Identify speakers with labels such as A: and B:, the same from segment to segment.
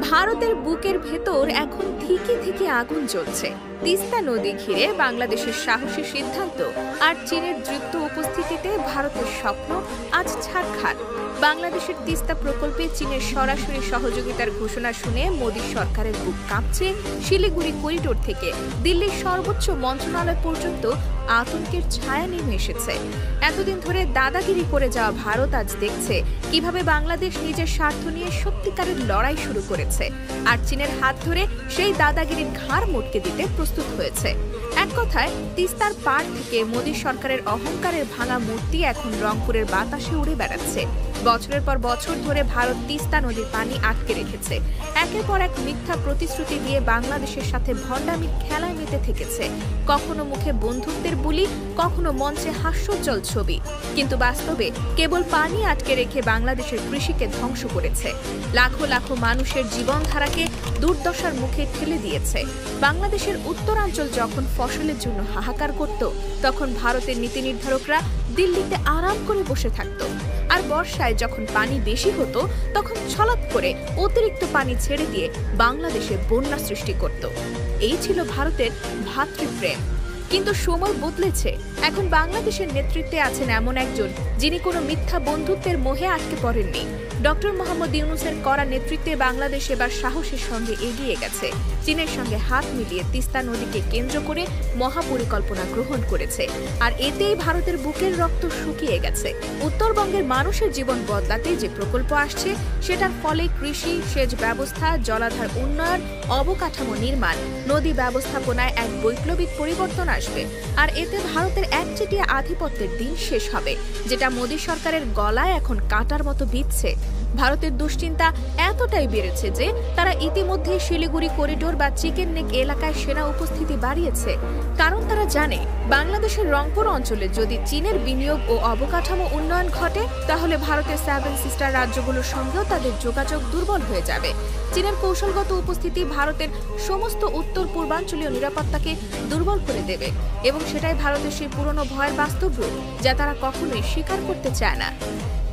A: ভারতের বুকের ভেতর এখন থেকে আগুন জ্বলছে। তিস্তা নদী ঘিরে বাংলাদেশের সাহসী সিদ্ধান্ত আর চীনের দৃপ্ত উপস্থিতিতে ভারতের স্বপ্ন আজ ছারখার। বাংলাদেশের তিস্তা প্রকল্পে চীনের সরাসরি সহযোগিতার ঘোষণা শুনে মোদী সরকারের বুক কাঁপছে। শিলিগুড়ি করিডোর থেকে দিল্লির সর্বোচ্চ মন্ত্রণালয় পর্যন্ত আতঙ্কের ছায়া নেমে এসেছে। এতদিন ধরে দাদাগিরি করে যাওয়া ভারত আজ দেখছে কিভাবে বাংলাদেশ নিজের স্বার্থ নিয়ে সত্যিকারের লড়াই শুরু করেছে, আর চীনের হাত ধরে সেই দাদাগিরির ঘাড় মোটকে দিতে প্রস্তুত হয়েছে। এক কথায়, তিস্তার পাড় থেকে মোদী সরকারের অহংকারের ভাঙা মূর্তি এখন রংপুরের বাতাসে উড়ে বেড়াচ্ছে। বছরের পর বছর ধরে ভারত তিস্তা নদীর পানি আটকে রেখেছে। একের পর এক মিথ্যা প্রতিশ্রুতি দিয়ে বাংলাদেশের সাথে ভণ্ডামির খেলায় মেতে থেকেছে। কখনো মুখে বন্ধুত্বের বুলি, কখনো মঞ্চে হাস্যোজ্জ্বল ছবি, কিন্তু বাস্তবে কেবল পানি আটকে রেখে বাংলাদেশের কৃষিকে ধ্বংস করেছে। লাখো লাখো মানুষের জীবনধারাকে দুর্দশার মুখে ঠেলে দিয়েছে। বাংলাদেশের উত্তরাঞ্চল যখন ফসলের জন্য হাহাকার করত, তখন ভারতের নীতি নির্ধারকরা দিল্লিতে আরাম করে বসে থাকত। আর বর্ষায় যখন পানি বেশি হতো, তখন ছলাৎ করে অতিরিক্ত পানি ছেড়ে দিয়ে বাংলাদেশে বন্যা সৃষ্টি করত। এই ছিল ভারতের ভ্রাতৃপ্রেম। কিন্তু সময় বদলেছে। এখন বাংলাদেশের নেতৃত্বে আছেন এমন একজন যিনি কোনো মিথ্যা বন্ধুত্বের মোহে আটকে পড়েননি। ডক্টর মোহাম্মদ ইউনূসের কড়া নেতৃত্বে বাংলাদেশ এবার সাহসের সঙ্গে এগিয়ে গেছে। চীনের সঙ্গে হাত মিলিয়ে তিস্তা নদীকে কেন্দ্র করে মহাপরিকল্পনা গ্রহণ করেছে। আর এতেই ভারতের বুকের রক্ত শুকিয়ে গেছে। উত্তরবঙ্গের মানুষের জীবন বদলাতে যে প্রকল্প আসছে, সেটার ফলে কৃষি, সেচ ব্যবস্থা, জলাধার উন্নয়ন, অবকাঠামো নির্মাণ, নদী ব্যবস্থাপনায় এক বৈপ্লবিক পরিবর্তন আসবে। আর এতে ভারতের একচেটিয়া আধিপত্যের দিন শেষ হবে, যেটা মোদী সরকারের গলায় এখন কাঁটার মতো বিঁধছে। ভারতের দুশ্চিন্তা এতটাই বেড়েছে যে তারা ইতিমধ্যে শিলিগুড়ি করিডোর বা চিকেন নেক এলাকায় সেনা উপস্থিতি বাড়িয়েছে। কারণ তারা জানে, বাংলাদেশের রংপুর অঞ্চলে যদি চীনের বিনিয়োগ ও অবকাঠামো উন্নয়ন ঘটে, তাহলে ভারতের 7 সিস্টার রাজ্যগুলোর সঙ্গেও তাদের যোগাযোগ দুর্বল হয়ে যাবে। চীনের কৌশলগত উপস্থিতি ভারতের সমস্ত উত্তর পূর্বাঞ্চলীয় নিরাপত্তাকে দুর্বল করে দেবে, এবং সেটাই ভারতের সেই পুরনো ভয়ের বাস্তব রূপ, যা তারা কখনোই স্বীকার করতে চায় না।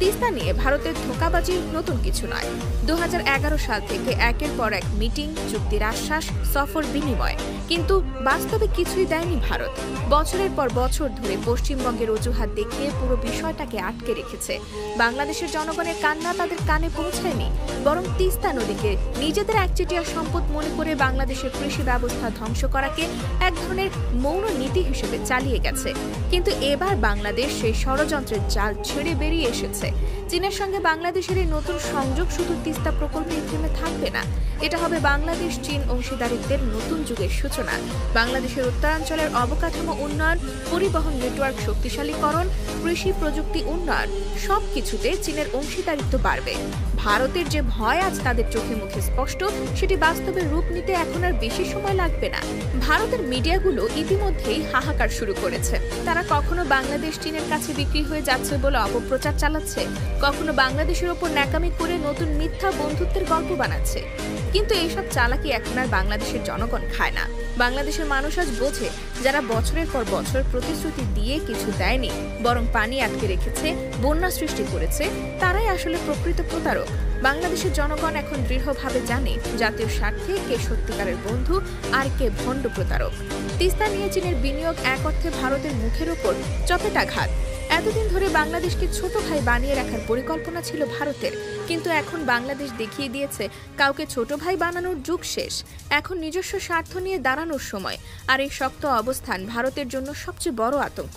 A: তিস্তা নিয়ে ভারতের ধোঁকাবাজি নতুন কিছু নয়। 2011 সাল থেকে একের পর এক মিটিং, চুক্তির আশ্বাস, সফর বিনিময়, কিন্তু বাস্তবে কিছুই দেয়নি ভারত। বছরের পর বছর ধরে পশ্চিমবঙ্গের অজুহাত দেখিয়ে পুরো বিষয়টাকে আটকে রেখেছে। বাংলাদেশের জনগণের কান্না তাদের কানে পৌঁছায়নি, বরং তিস্তা নদীকে নিজেদের একচেটিয়া সম্পদ মনে করে বাংলাদেশের কৃষি ব্যবস্থা ধ্বংস করাকে এক ধরনের মৌন নীতি হিসেবে চালিয়ে গেছে। কিন্তু এবার বাংলাদেশ সেই ষড়যন্ত্রের জাল ছেড়ে বেরিয়ে এসেছে। চীনের সঙ্গে বাংলাদেশের এই নতুন সংযোগ শুধু তিস্তা প্রকল্পে থেমে থাকবে না, এটা হবে বাংলাদেশ চীন অংশীদারিত্বের নতুন যুগের সূচনা। বাংলাদেশের উত্তরাঞ্চলের অবকাঠামো উন্নয়ন, পরিবহন নেটওয়ার্ক শক্তিশালীকরণ, কৃষি প্রযুক্তি উন্নয়ন, সবকিছুতে চীনের অংশীদারিত্ব বাড়বে। ভারতের যে ভয় আজ তাদের চোখে মুখে স্পষ্ট, সেটি বাস্তবে রূপ নিতে এখন আর বেশি সময় লাগবে না। ভারতের মিডিয়াগুলো ইতিমধ্যেই হাহাকার শুরু করেছে। তারা কখনো বাংলাদেশ চীনের কাছে বিক্রি হয়ে যাচ্ছে বলে অপপ্রচার চালাচ্ছে, কখনো বাংলাদেশের ওপর ন্যাকামি করে নতুন মিথ্যা বন্ধুত্বের গল্প বানাচ্ছে। কিন্তু এইসব চালাকি এখন আর বাংলাদেশের জনগণ খায় না। বাংলাদেশের মানুষ আজ বোঝে, যারা বছরের পর বছর প্রতিশ্রুতি দিয়ে কিছু দেয়নি, বরং পানি আটকে রেখেছে, বন্যা সৃষ্টি করেছে, তারাই আসলে প্রকৃত প্রতারক। বাংলাদেশের জনগণ এখন দৃঢ়ভাবে জানে জাতীয় স্বার্থে কে সত্যিকারের বন্ধু আর কে ভণ্ড প্রতারক। তিস্তা নিয়ে চীনের বিনিয়োগ এক অর্থে ভারতের মুখের ওপর চপেটাঘাত। এতদিন ধরে বাংলাদেশকে ছোট ভাই বানিয়ে রাখার পরিকল্পনা ছিল ভারতের, কিন্তু এখন বাংলাদেশ দেখিয়ে দিয়েছে কাউকে ছোট ভাই বানানোর যুগ শেষ। এখন নিজস্ব স্বার্থ নিয়ে দাঁড়ানোর সময়। আর এই শক্ত অবস্থান ভারতের জন্য সবচেয়ে বড় আতঙ্ক।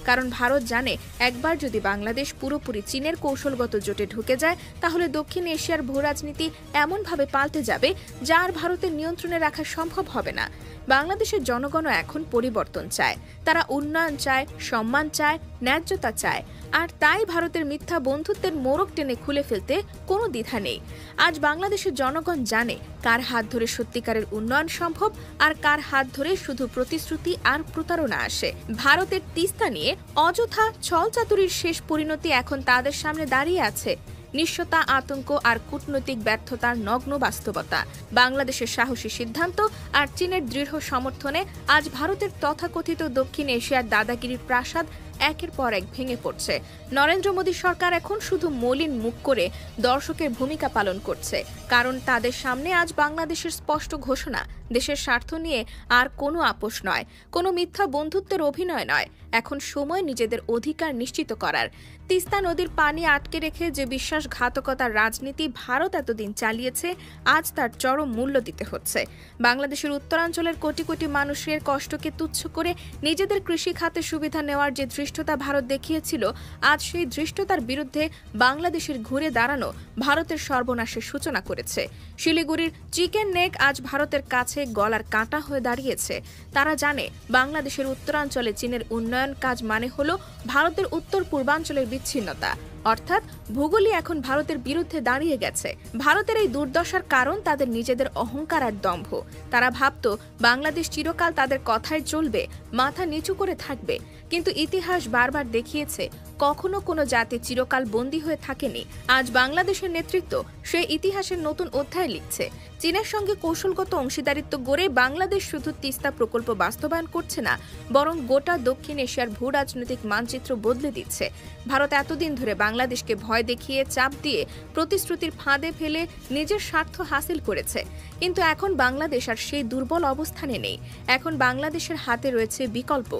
A: কারণ ভারত জানে, একবার যদি বাংলাদেশ পুরোপুরি চীনের কৌশলগত জোটে ঢুকে যায়, তাহলে দক্ষিণ এশিয়ার ভূরাজনীতি এমনভাবে পাল্টে যাবে যা আর ভারতের নিয়ন্ত্রণে রাখা সম্ভব হবে না। বাংলাদেশের জনগণও এখন পরিবর্তন চায়। তারা উন্নয়ন চায়, সম্মান চায়, ন্যায্যতা চায়। আর তাই ভারতের মিথ্যা বন্ধুত্বের মোড়ক টেনে খুলে ফেলতে কোনো দ্বিধা নেই। আজ বাংলাদেশের জনগণ জানে কার হাত ধরে সত্যিকারের উন্নয়ন সম্ভব, আর কার হাত ধরে শুধু প্রতিশ্রুতি আর প্রতারণা আসে। ভারতের তিস্তা নিয়ে অযথা ছলচাতুরির শেষ পরিণতি এখন তাদের সামনে দাঁড়িয়ে আছে। নিঃস্বতা, আতঙ্ক আর কূটনৈতিক ব্যর্থতার নগ্ন বাস্তবতা। বাংলাদেশের সাহসী সিদ্ধান্ত আর চীনের দৃঢ় সমর্থনে আজ ভারতের তথাকথিত দক্ষিণ এশিয়ার দাদাগিরির প্রাসাদ একের পর এক ভেঙে পড়ছে। নরেন্দ্র মোদী সরকার এখন শুধু মলিন মুখ করে দর্শকের ভূমিকা পালন করছে, কারণ তাদের সামনে আজ বাংলাদেশের স্পষ্ট ঘোষণা, দেশের স্বার্থ নিয়ে আর কোনো আপোষ নয়, কোনো মিথ্যা বন্ধুত্বের অভিনয় নয়। এখন সময় নিজেদের অধিকার নিশ্চিত করার। তিস্তা নদীর পানি আটকে রেখে যে বিশ্বাসঘাতকতার রাজনীতি ভারত এতদিন চালিয়েছে, আজ তার চরম মূল্য দিতে হচ্ছে। বাংলাদেশের উত্তরাঞ্চলের কোটি কোটি মানুষের কষ্টকে তুচ্ছ করে নিজেদের কৃষি খাতে সুবিধা নেওয়ার যে ধৃষ্টতা ভারত দেখিয়েছিল, আজ সেই ধৃষ্টতার বিরুদ্ধে বাংলাদেশের ঘুরে দাঁড়ানো ভারতের সর্বনাশের সূচনা করেছে। শিলিগুড়ির চিকেন নেক আজ ভারতের কাছে গলার কাঁটা হয়ে দাঁড়িয়েছে। তারা জানে বাংলাদেশের উত্তরাঞ্চলে চীনের উন্নয়ন কাজ মানে হলো ভারতের উত্তর পূর্বাঞ্চলের বিচ্ছিন্নতা, অর্থাৎ ভূগোলই এখন ভারতের বিরুদ্ধে দাঁড়িয়ে গেছে। ভারতের এই দুর্দশার কারণ তাদের নিজেদের অহংকার আর দম্ভ। তারা ভাবত বাংলাদেশ চিরকাল তাদের কথায় চলবে, মাথা নিচু করে থাকবে, কিন্তু ইতিহাস বারবার দেখিয়েছে কখনো কোনো জাতি চিরকাল বন্দী হয়ে থাকেনি। আজ বাংলাদেশের নেতৃত্ব সেই ইতিহাসের নতুন অধ্যায় লিখছে। চীনের সঙ্গে কৌশলগত অংশীদারিত্ব গড়ে বাংলাদেশ শুধু তিস্তা প্রকল্প বাস্তবায়ন করছে না, বরং গোটা দক্ষিণ এশিয়ার ভূ রাজনৈতিক মানচিত্র বদলে দিচ্ছে। ভারত এতদিন ধরে বাংলাদেশকে ভয় দেখিয়ে, চাপ দিয়ে, প্রতিশ্রুতির ফাঁদে ফেলে নিজের স্বার্থ হাসিল করেছে, কিন্তু এখন বাংলাদেশ আর সেই দুর্বল অবস্থানে নেই। এখন বাংলাদেশের হাতে রয়েছে বিকল্প: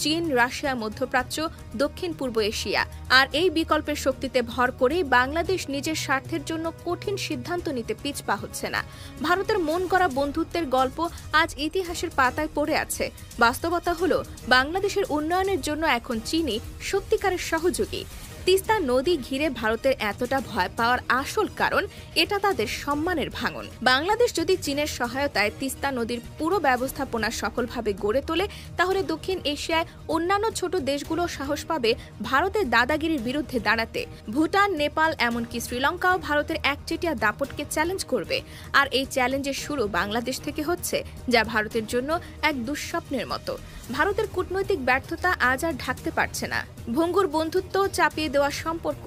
A: চীন, রাশিয়া, মধ্যপ্রাচ্য, দক্ষিণ পূর্ব এশিয়া। আর এই বিকল্পের শক্তিতে ভর করে বাংলাদেশ নিজের স্বার্থের জন্য কঠিন সিদ্ধান্ত নিতে পিছপা হচ্ছে না। ভারতের মন করা বন্ধুত্বের গল্প আজ ইতিহাসের পাতায় পড়ে আছে। বাস্তবতা হলো বাংলাদেশের উন্নয়নের জন্য এখন চীনই সত্যিকারের সহযোগী। তিস্তা নদী ঘিরে ভারতের এতটা ভয় পাওয়ার আসল কারণ এটা তাদের সম্মানের ভাঙন। বাংলাদেশ যদি চীনের সহায়তায় তিস্তা নদীর পুরো ব্যবস্থাপনা সফলভাবে গড়ে তোলে, তাহলে দক্ষিণ এশিয়ায় অন্যান্য ছোট দেশগুলো সাহস পাবে ভারতের দাদাগিরির বিরুদ্ধে দাঁড়াতে। ভুটান, নেপাল, এমনকি শ্রীলঙ্কাও ভারতের একচেটিয়া দাপটকে চ্যালেঞ্জ করবে। আর এই চ্যালেঞ্জের শুরু বাংলাদেশ থেকে হচ্ছে, যা ভারতের জন্য এক দুঃস্বপ্নের মতো। ভারতের কূটনৈতিক ব্যর্থতা আজ আর ঢাকতে পারছে না। ভঙ্গুর বন্ধুত্ব, চাপিয়ে দেওয়া সম্পর্ক,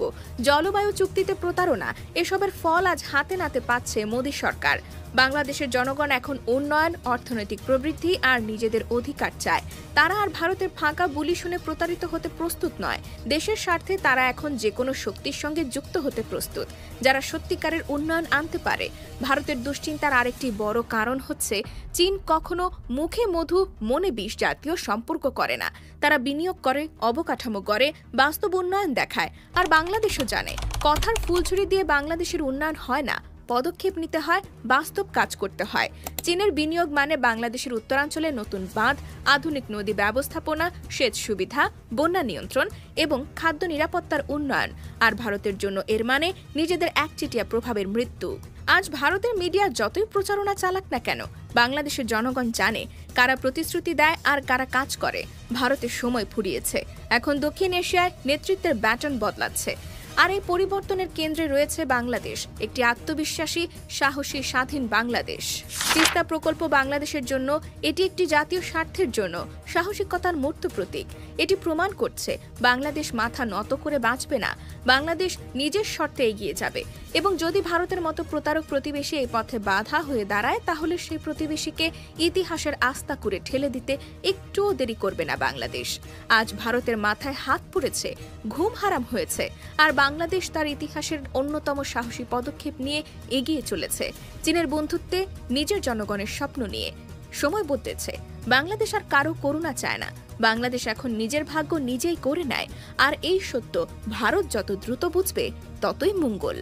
A: জলবায়ু চুক্তিতে প্রতারণা, এসবের ফল আজ হাতে নাতে পাচ্ছে মোদী সরকার। বাংলাদেশের জনগণ এখন উন্নয়ন, অর্থনৈতিক প্রবৃদ্ধি আর নিজেদের অধিকার চায়। তারা আর ভারতের ফাঁকা বুলি শুনে প্রতারিত হতে প্রস্তুত নয়। দেশের স্বার্থে তারা এখন যে কোনো শক্তির সঙ্গে যুক্ত হতে প্রস্তুত, যারা সত্যিকারের উন্নয়ন আনতে পারে। ভারতের দুশ্চিন্তার আরেকটি বড় কারণ হচ্ছে, চীন কখনো মুখে মধু মনে বিষ জাতীয় সম্পর্ক করে না। তারা বিনিয়োগ করে, অবকাঠামো গড়ে, বাস্তব উন্নয়ন দেখায়। আর বাংলাদেশও জানে, কথার ফুলঝুরি দিয়ে বাংলাদেশের উন্নয়ন হয় না, পদক্ষেপ নিতে হয়, বাস্তব কাজ করতে হয়। চীনের বিনিয়োগ মানে বাংলাদেশের উত্তরাঞ্চলে নতুন বাঁধ, আধুনিক নদী ব্যবস্থাপনা, সেচ সুবিধা, বন্যা নিয়ন্ত্রণ এবং খাদ্য নিরাপত্তার উন্নয়ন। আর ভারতের জন্য এর মানে নিজেদের একচেটিয়া প্রভাবের মৃত্যু। আজ ভারতের মিডিয়া যতই প্রচারণা চালাক না কেন, বাংলাদেশের জনগণ জানে কারা প্রতিশ্রুতি দেয় আর কারা কাজ করে। ভারতের সময় ফুরিয়েছে। এখন দক্ষিণ এশিয়ায় নেতৃত্বের ব্যাটন বদলাচ্ছে। আর এই পরিবর্তনের কেন্দ্রে রয়েছে বাংলাদেশ, একটি আত্মবিশ্বাসী, সাহসী, স্বাধীন বাংলাদেশ। তিস্তা প্রকল্প বাংলাদেশের জন্য এটি একটি জাতীয় স্বার্থের জন্য সাহসিকতার মূর্ত প্রতীক। এটি প্রমাণ করছে বাংলাদেশ মাথা নত করে বাঁচবে না, বাংলাদেশ নিজের শর্তে এগিয়ে যাবে। এবং যদি ভারতের মতো প্রতারক প্রতিবেশী এই পথে বাধা হয়ে দাঁড়ায়, তাহলে সেই প্রতিবেশীকে ইতিহাসের আস্থা করে ঠেলে দিতে একটুও দেরি করবে না বাংলাদেশ। আজ ভারতের মাথায় হাত পড়েছে, ঘুম হারাম হয়েছে, আর বাংলাদেশ তার ইতিহাসের অন্যতম সাহসী পদক্ষেপ নিয়ে এগিয়ে চলেছে, চীনের বন্ধুত্বে, নিজের জনগণের স্বপ্ন নিয়ে। সময় বদলেছে, বাংলাদেশ আর কারো করুণা চায় না। বাংলাদেশ এখন নিজের ভাগ্য নিজেই করে নেয়। আর এই সত্য ভারত যত দ্রুত বুঝবে, ততই মঙ্গল।